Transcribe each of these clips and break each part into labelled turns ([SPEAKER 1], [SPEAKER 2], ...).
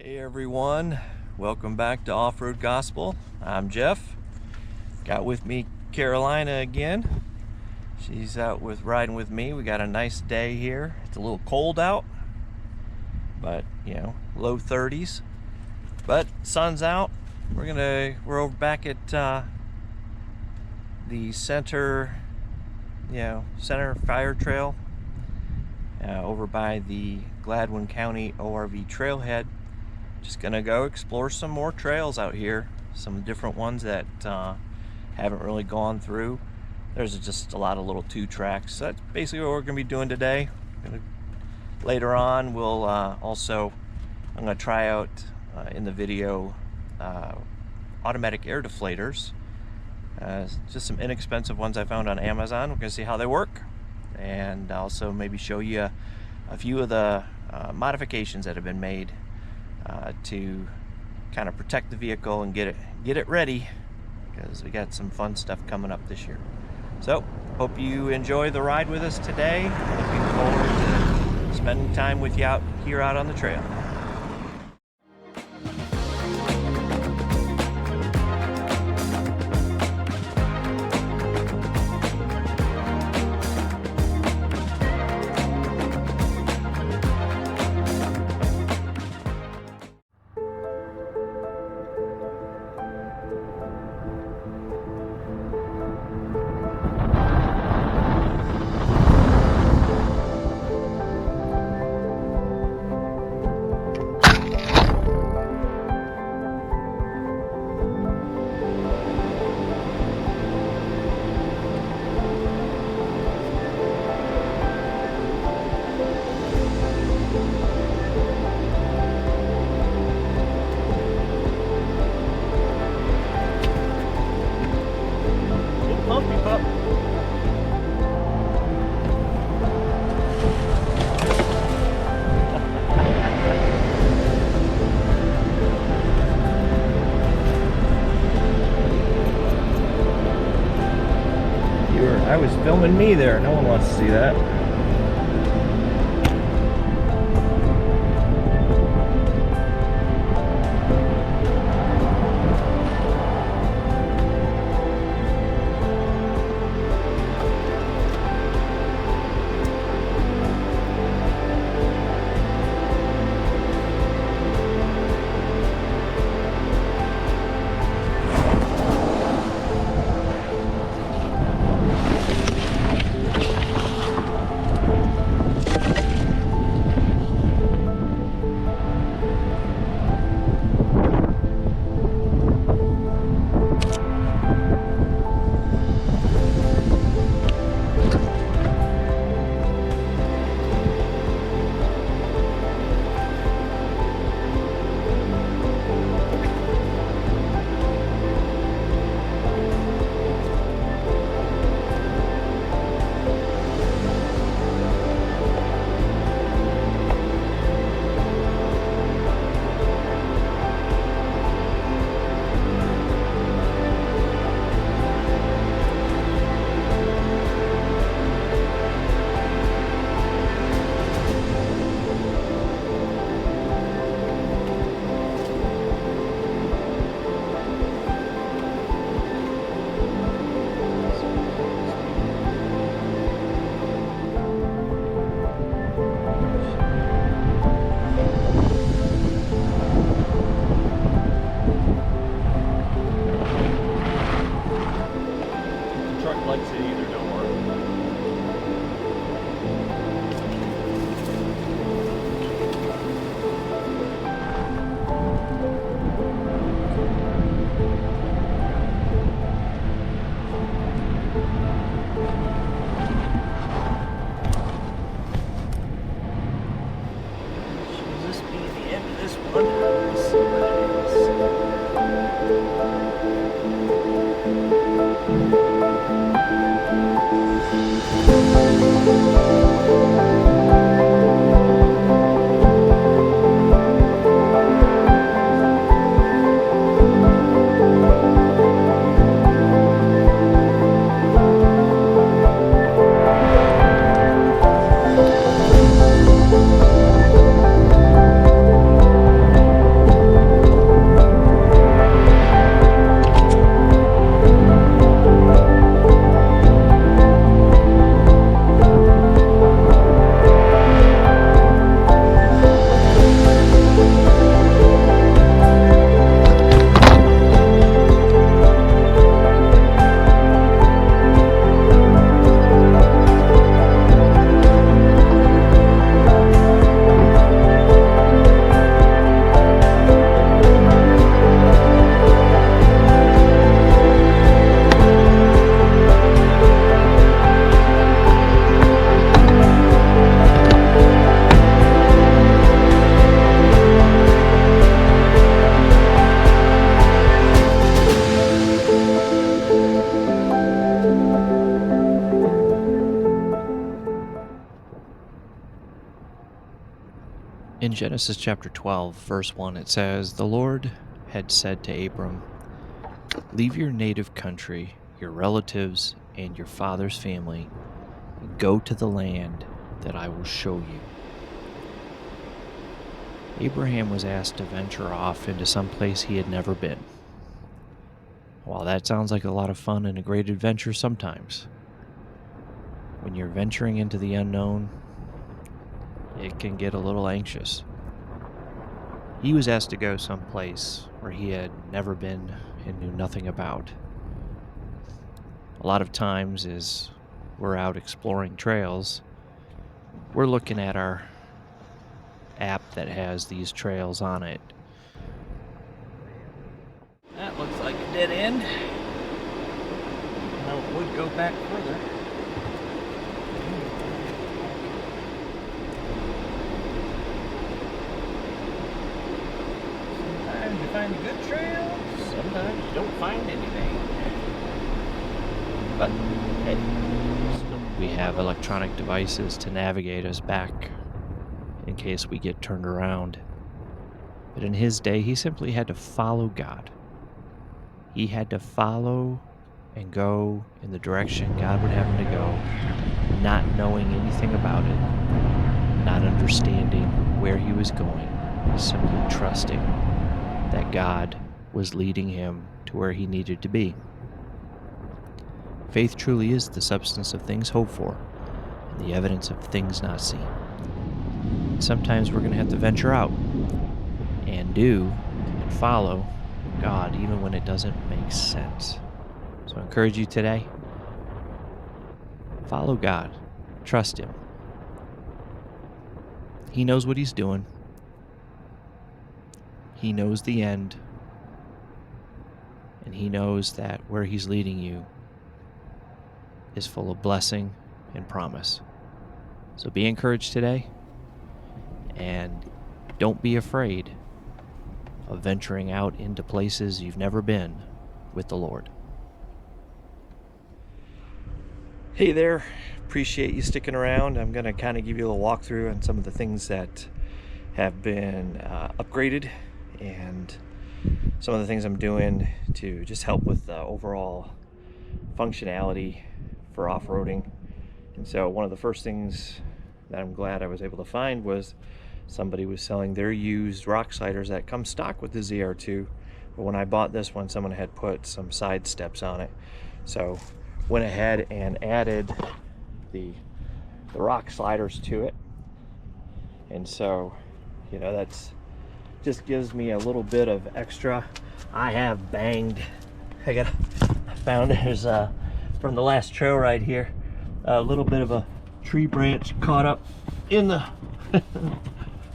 [SPEAKER 1] Hey everyone, welcome back to Off-Road Gospel. I'm Jeff. Got with me Carolina again. She's out riding with me. We got a nice day here. It's a little cold out, but low 30s. But sun's out. We're over back at the center fire trail over by the Gladwin County ORV trailhead. Just gonna go explore some more trails out here, some different ones that haven't really gone through. There's just a lot of little two tracks. So that's basically what we're gonna be doing today. Later on, we'll I'm gonna try out in the video automatic air deflators. Just some inexpensive ones I found on Amazon. We're gonna see how they work, and also maybe show you a few of the modifications that have been made to kind of protect the vehicle and get it ready, because we got some fun stuff coming up this year. So hope you enjoy the ride with us today. Looking forward to spending time with you out on the trail. I was filming me there. No one wants to see that. In Genesis chapter 12, verse 1, it says, "The Lord had said to Abram, 'Leave your native country, your relatives, and your father's family, and go to the land that I will show you.'" Abraham was asked to venture off into some place he had never been. While that sounds like a lot of fun and a great adventure sometimes, when you're venturing into the unknown, it can get a little anxious. He was asked to go someplace where he had never been and knew nothing about. A lot of times as we're out exploring trails, we're looking at our app that has these trails on it. That looks like a dead end. Now it would go back further. Sometimes you find a good trail, sometimes you don't find anything. But hey, we have electronic devices to navigate us back in case we get turned around. But in his day, he simply had to follow God. He had to follow and go in the direction God would have him to go, not knowing anything about it, not understanding where he was going, simply trusting that God was leading him to where he needed to be. Faith truly is the substance of things hoped for, and the evidence of things not seen. Sometimes we're going to have to venture out and do and follow God even when it doesn't make sense. So I encourage you today, follow God, trust him. He knows what he's doing. He knows the end, and he knows that where he's leading you is full of blessing and promise. So be encouraged today, and don't be afraid of venturing out into places you've never been with the Lord. Hey there, appreciate you sticking around. I'm going to kind of give you a little walkthrough on some of the things that have been upgraded and some of the things I'm doing to just help with the overall functionality for off-roading. And so one of the first things that I'm glad I was able to find was somebody was selling their used rock sliders that come stock with the ZR2, but when I bought this one, someone had put some side steps on it. So went ahead and added the rock sliders to it, and so that's just gives me a little bit of extra. I have banged. I found there's from the last trail ride here a little bit of a tree branch caught up in the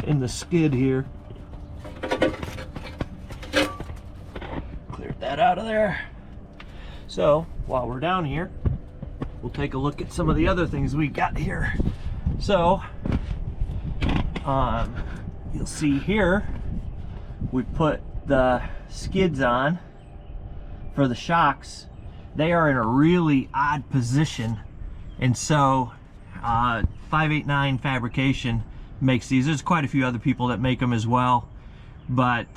[SPEAKER 1] in the skid here. Cleared that out of there. So while we're down here, we'll take a look at some of the other things we got here. So you'll see here we put the skids on for the shocks. They are in a really odd position, and so 589 Fabrication makes these. There's quite a few other people that make them as well, but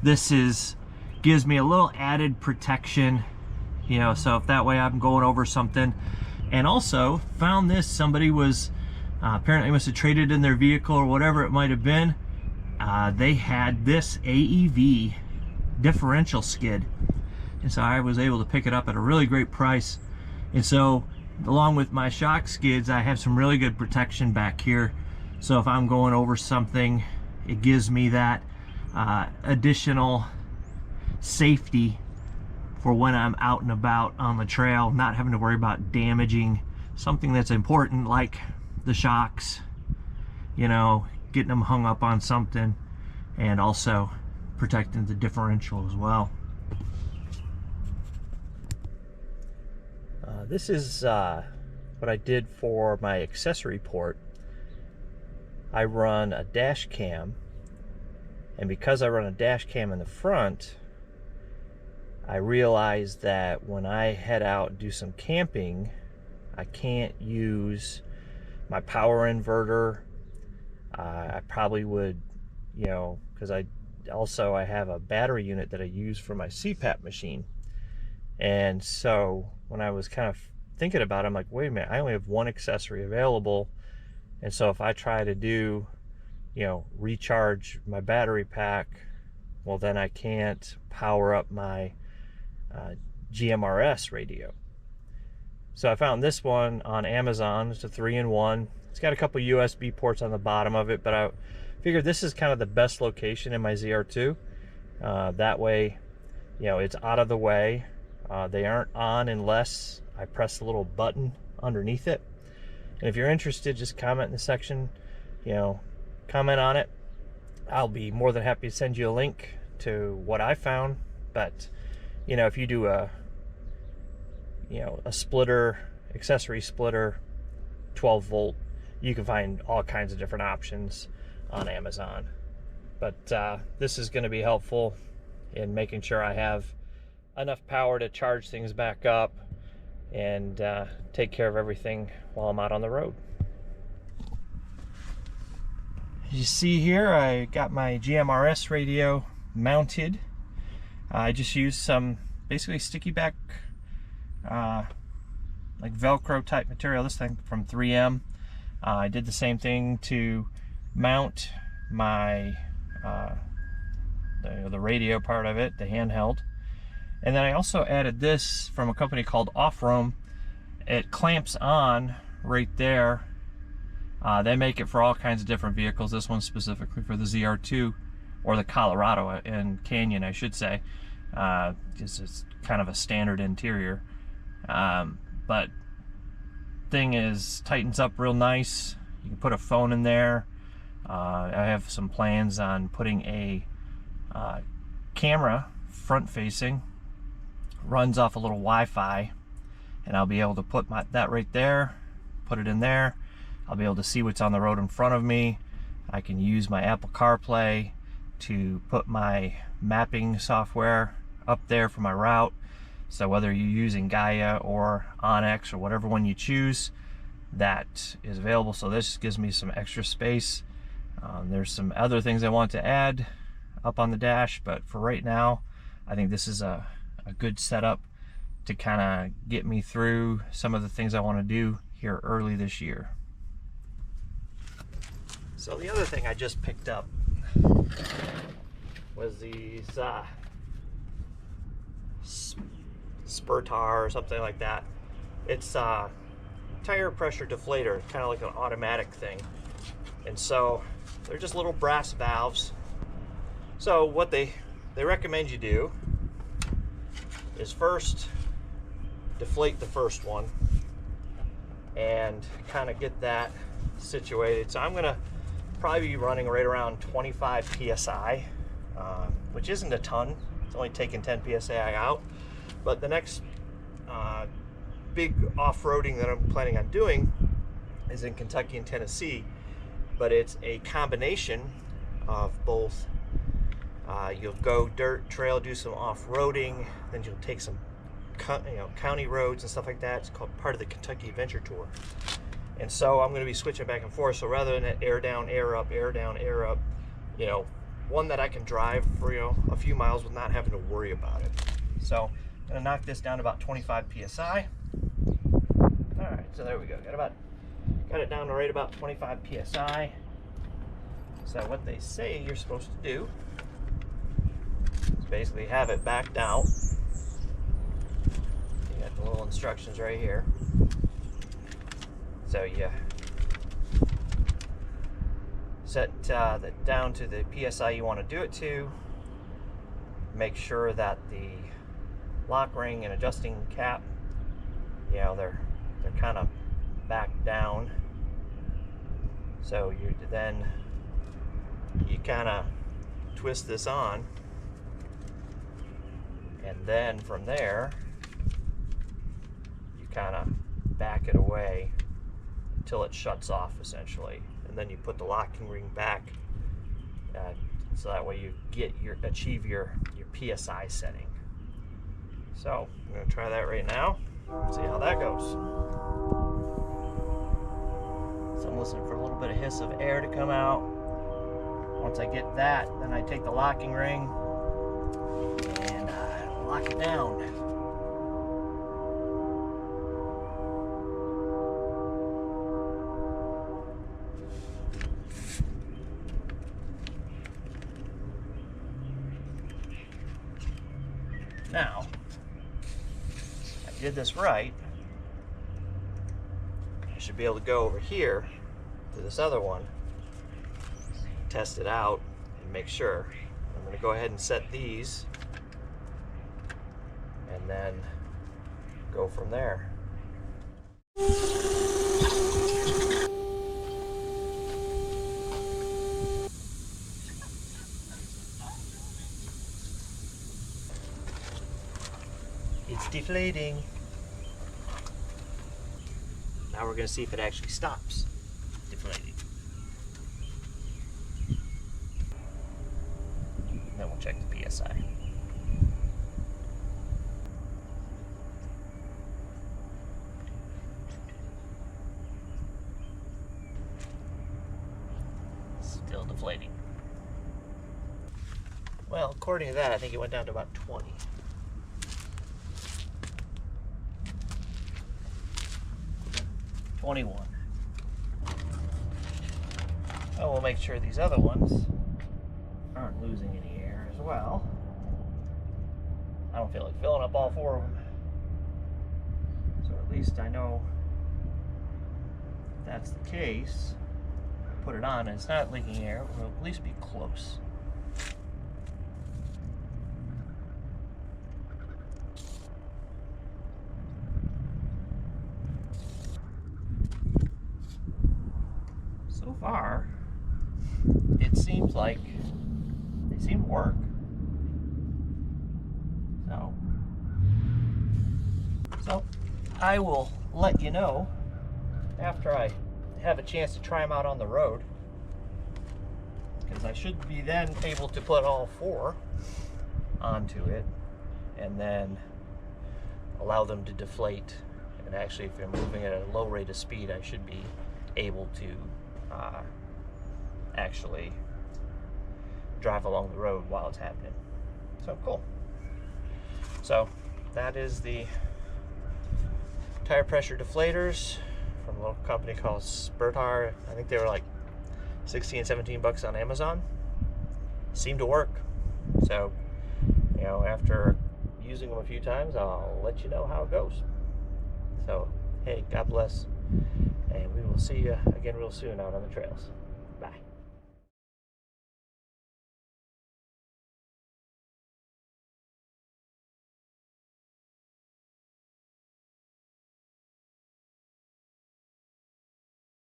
[SPEAKER 1] this gives me a little added protection, so if that way I'm going over something. And also found this, somebody was apparently must have traded in their vehicle or whatever it might have been. They had this AEV differential skid, and so I was able to pick it up at a really great price. And so along with my shock skids, I have some really good protection back here, so if I'm going over something, it gives me that additional safety for when I'm out and about on the trail, not having to worry about damaging something that's important like the shocks, getting them hung up on something, and also protecting the differential as well. This is what I did for my accessory port. I run a dash cam, and because I run a dash cam in the front, I realized that when I head out and do some camping, I can't use my power inverter I probably would, because I have a battery unit that I use for my CPAP machine. And so when I was kind of thinking about it, I'm like, wait a minute, I only have one accessory available. And so if I try to do, recharge my battery pack, well, then I can't power up my GMRS radio. So I found this one on Amazon. It's a 3-in-1. It's got a couple USB ports on the bottom of it, but I figured this is kind of the best location in my ZR2. That way, it's out of the way. They aren't on unless I press the little button underneath it. And if you're interested, just comment in the section, comment on it. I'll be more than happy to send you a link to what I found. But, if you do a splitter, accessory splitter, 12 volt, you can find all kinds of different options on Amazon. But this is going to be helpful in making sure I have enough power to charge things back up and take care of everything while I'm out on the road. You see here, I got my GMRS radio mounted. I just used some basically sticky back like Velcro type material, this thing from 3M. I did the same thing to mount my the radio part of it, the handheld. And then I also added this from a company called Offroad. It clamps on right there. They make it for all kinds of different vehicles. This one specifically for the ZR2, or the Colorado and Canyon, I should say. It's kind of a standard interior. But thing is, tightens up real nice. You can put a phone in there. I have some plans on putting a camera front facing, runs off a little Wi-Fi, and I'll be able to put that right there, put it in there. I'll be able to see what's on the road in front of me. I can use my Apple CarPlay to put my mapping software up there for my route. So whether you're using Gaia or Onyx or whatever one you choose, that is available. So this gives me some extra space. There's some other things I want to add up on the dash, but for right now, I think this is a good setup to kind of get me through some of the things I want to do here early this year. So the other thing I just picked up was these Spurtar or something like that. It's a tire pressure deflator, kind of like an automatic thing. And so they're just little brass valves. So what they recommend you do is first deflate the first one and kind of get that situated. So I'm gonna probably be running right around 25 psi, which isn't a ton. It's only taking 10 psi out. But the next big off-roading that I'm planning on doing is in Kentucky and Tennessee, but it's a combination of both. You'll go dirt trail, do some off-roading, then you'll take some county roads and stuff like that. It's called part of the Kentucky Adventure Tour. And so I'm going to be switching back and forth. So rather than air down, air up, air down, air up, one that I can drive for a few miles with not having to worry about it. So I'm going to knock this down to about 25 psi. All right, so there we go. Got it down to right about 25 psi. So what they say you're supposed to do is basically have it backed out. You got the little instructions right here. So you set that down to the PSI you want to do it to. Make sure that the lock ring and adjusting cap, they're kind of back down. So you kind of twist this on, and then from there you kind of back it away until it shuts off essentially, and then you put the locking ring back, so that way you achieve your PSI setting. So I'm going to try that right now, see how that goes. So So I'm listening for a little bit of hiss of air to come out. Once I get that, then I take the locking ring and lock it down. Now, if I did this right, I should be able to go over here to this other one, test it out, and make sure. I'm going to go ahead and set these, and then go from there. It's deflating. Now we're going to see if it actually stops deflating. And then we'll check the PSI. Still deflating. Well, according to that, I think it went down to about 20. Oh, we'll make sure these other ones aren't losing any air as well. I don't feel like filling up all 4 of them. So at least I know if that's the case. Put it on and it's not leaking air, it will at least be close. So far, it seems like they seem to work. So I will let you know after I have a chance to try them out on the road, because I should be then able to put all 4 onto it and then allow them to deflate. And actually, if they're moving at a low rate of speed, I should be able to actually drive along the road while it's happening. So cool. So that is the tire pressure deflators from a little company called Spurtar. I think they were like 16, 17 bucks on Amazon. Seemed to work. So, you know, after using them a few times, I'll let you know how it goes. So, hey, God bless. And we will see you again real soon out on the trails.